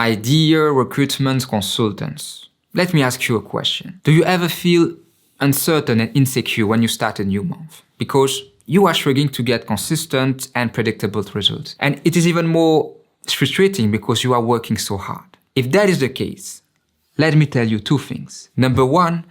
My dear recruitment consultants, let me ask you a question. Do you ever feel uncertain and insecure when you start a new month? Because you are struggling to get consistent and predictable results. And it is even more frustrating because you are working so hard. If that is the case, let me tell you two things. Number one,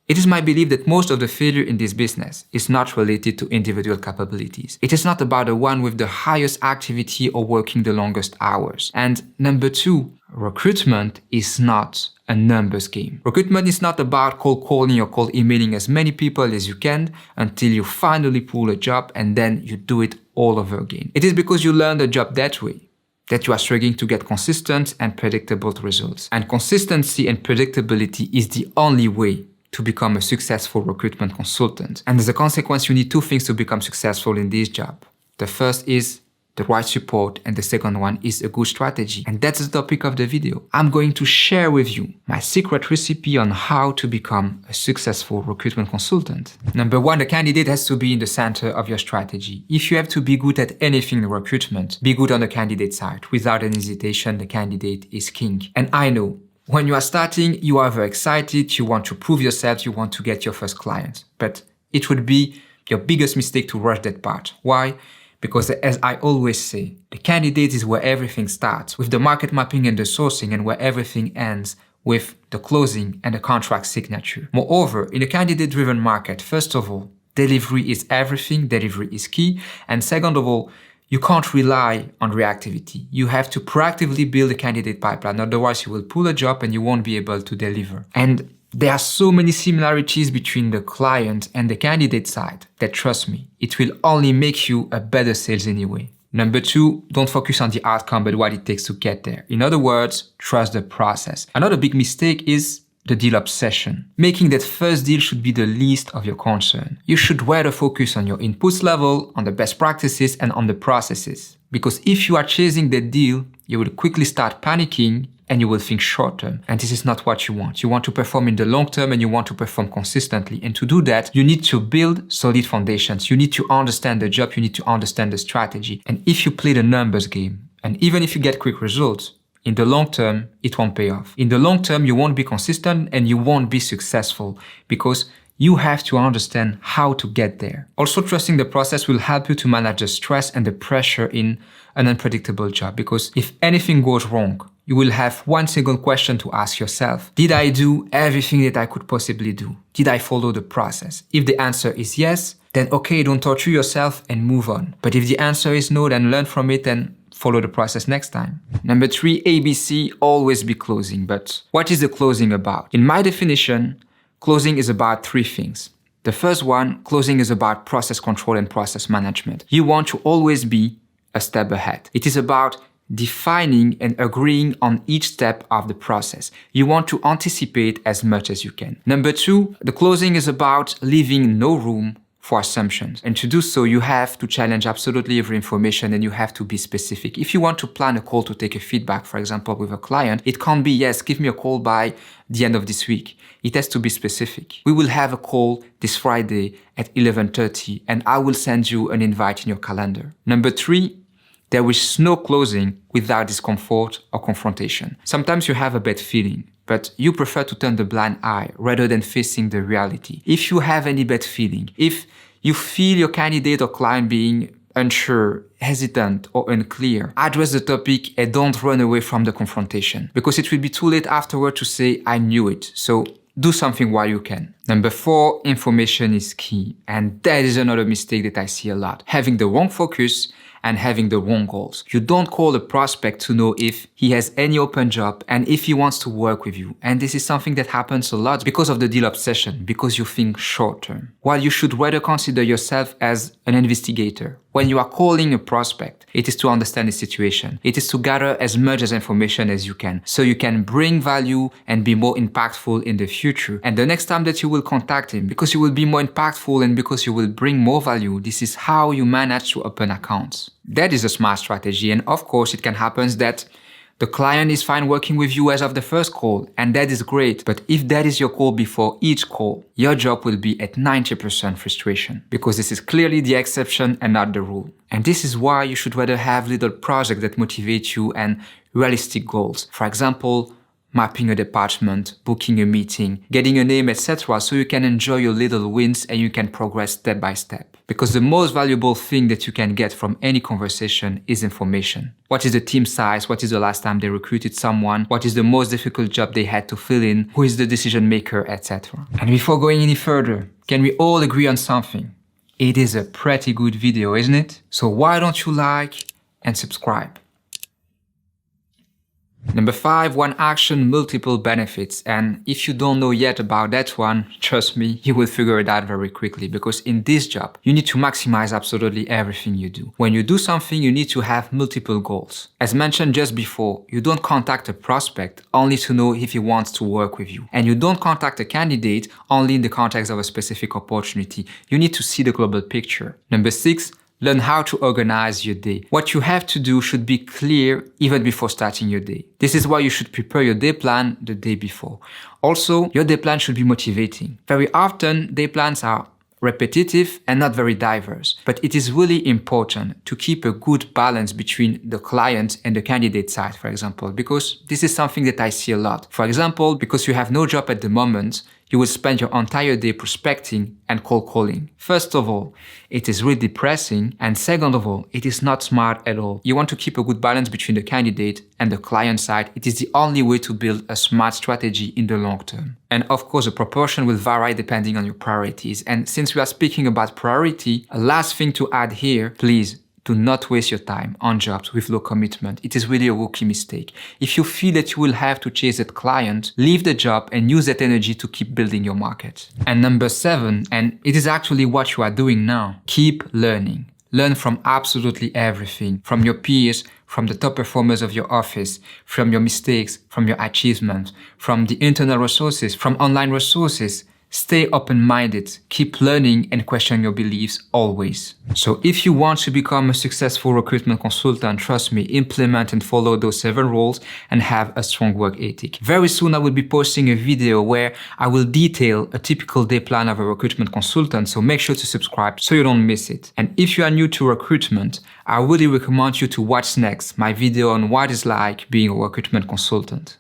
it is my belief that most of the failure in this business is not related to individual capabilities. It is not about the one with the highest activity or working the longest hours. And number two, recruitment is not a numbers game. Recruitment is not about cold calling or cold emailing as many people as you can until you finally pull a job and then you do it all over again. It is because you learn the job that way that you are struggling to get consistent and predictable results. And consistency and predictability is the only way to become a successful recruitment consultant. And as a consequence, you need two things to become successful in this job. The first is the right support, and the second one is a good strategy. And that's the topic of the video. I'm going to share with you my secret recipe on how to become a successful recruitment consultant. Number one, the candidate has to be in the center of your strategy. If you have to be good at anything in recruitment, be good on the candidate side. Without any hesitation, the candidate is king. And I know, when you are starting, you are very excited, you want to prove yourself, you want to get your first client. But it would be your biggest mistake to rush that part. Why? Because as I always say, the candidate is where everything starts, with the market mapping and the sourcing, and where everything ends with the closing and the contract signature. Moreover, in a candidate-driven market, first of all, delivery is everything, delivery is key. And second of all, you can't rely on reactivity. You have to proactively build a candidate pipeline, otherwise you will pull a job and you won't be able to deliver. And there are so many similarities between the client and the candidate side that, trust me, it will only make you a better sales anyway. Number two, don't focus on the outcome but what it takes to get there. In other words, trust the process. Another big mistake is the deal obsession. Making that first deal should be the least of your concern. You should rather focus on your inputs level, on the best practices, and on the processes. Because if you are chasing that deal, you will quickly start panicking and you will think short term. And this is not what you want. You want to perform in the long term and you want to perform consistently. And to do that, you need to build solid foundations. You need to understand the job. You need to understand the strategy. And if you play the numbers game, and even if you get quick results, in the long term, it won't pay off. In the long term, you won't be consistent and you won't be successful because you have to understand how to get there. Also, trusting the process will help you to manage the stress and the pressure in an unpredictable job, because if anything goes wrong, you will have one single question to ask yourself. Did I do everything that I could possibly do? Did I follow the process? If the answer is yes, then okay, don't torture yourself and move on. But if the answer is no, then learn from it and follow the process next time. Number three, ABC, always be closing. But what is the closing about? In my definition, closing is about three things. The first one, closing is about process control and process management. You want to always be a step ahead. It is about defining and agreeing on each step of the process. You want to anticipate as much as you can. Number two, the closing is about leaving no room for assumptions. And to do so, you have to challenge absolutely every information and you have to be specific. If you want to plan a call to take a feedback, for example, with a client, it can't be, yes, give me a call by the end of this week. It has to be specific. We will have a call this Friday at 11:30 and I will send you an invite in your calendar. Number three, there is no closing without discomfort or confrontation. Sometimes you have a bad feeling, but you prefer to turn the blind eye rather than facing the reality. If you have any bad feeling, if you feel your candidate or client being unsure, hesitant, or unclear, address the topic and don't run away from the confrontation, because it will be too late afterward to say, I knew it. So do something while you can. Number four, information is key. And that is another mistake that I see a lot. Having the wrong focus and having the wrong goals. You don't call a prospect to know if he has any open job and if he wants to work with you. And this is something that happens a lot because of the deal obsession, because you think short term. While you should rather consider yourself as an investigator. When you are calling a prospect, it is to understand the situation. It is to gather as much as information as you can, so you can bring value and be more impactful in the future. And the next time that you will contact him, because you will be more impactful and because you will bring more value, this is how you manage to open accounts. That is a smart strategy. And of course, it can happen that The client is fine working with you as of the first call, and that is great. But if that is your goal before each call, your job will be at 90% frustration, because this is clearly the exception and not the rule. And this is why you should rather have little projects that motivate you and realistic goals. For example, mapping a department, booking a meeting, getting a name, etc. so you can enjoy your little wins and you can progress step by step. Because the most valuable thing that you can get from any conversation is information. What is the team size? What is the last time they recruited someone? What is the most difficult job they had to fill in? Who is the decision maker, etc. And before going any further, can we all agree on something? It is a pretty good video, isn't it? So why don't you like and subscribe? Number 5, one action, multiple benefits. And if you don't know yet about that one, trust me, you will figure it out very quickly, because in this job, you need to maximize absolutely everything you do. When you do something, you need to have multiple goals. As mentioned just before, you don't contact a prospect only to know if he wants to work with you. And you don't contact a candidate only in the context of a specific opportunity. You need to see the global picture. Number 6, learn how to organize your day. What you have to do should be clear even before starting your day. This is why you should prepare your day plan the day before. Also, your day plan should be motivating. Very often, day plans are repetitive and not very diverse. But it is really important to keep a good balance between the client and the candidate side, for example, because this is something that I see a lot. For example, because you have no job at the moment, you will spend your entire day prospecting and cold calling. First of all, it is really depressing, and second of all, it is not smart at all. You want to keep a good balance between the candidate and the client side. It is the only way to build a smart strategy in the long term. And of course, the proportion will vary depending on your priorities. And since we are speaking about priority, a last thing to add here, please, do not waste your time on jobs with low commitment. It is really a rookie mistake. If you feel that you will have to chase that client, leave the job and use that energy to keep building your market. And number 7, and it is actually what you are doing now, keep learning. Learn from absolutely everything, from your peers, from the top performers of your office, from your mistakes, from your achievements, from the internal resources, from online resources. Stay open-minded, keep learning and question your beliefs always. So if you want to become a successful recruitment consultant, trust me, implement and follow those 7 rules and have a strong work ethic. Very soon I will be posting a video where I will detail a typical day plan of a recruitment consultant, so make sure to subscribe so you don't miss it. And if you are new to recruitment, I really recommend you to watch next my video on what it's like being a recruitment consultant.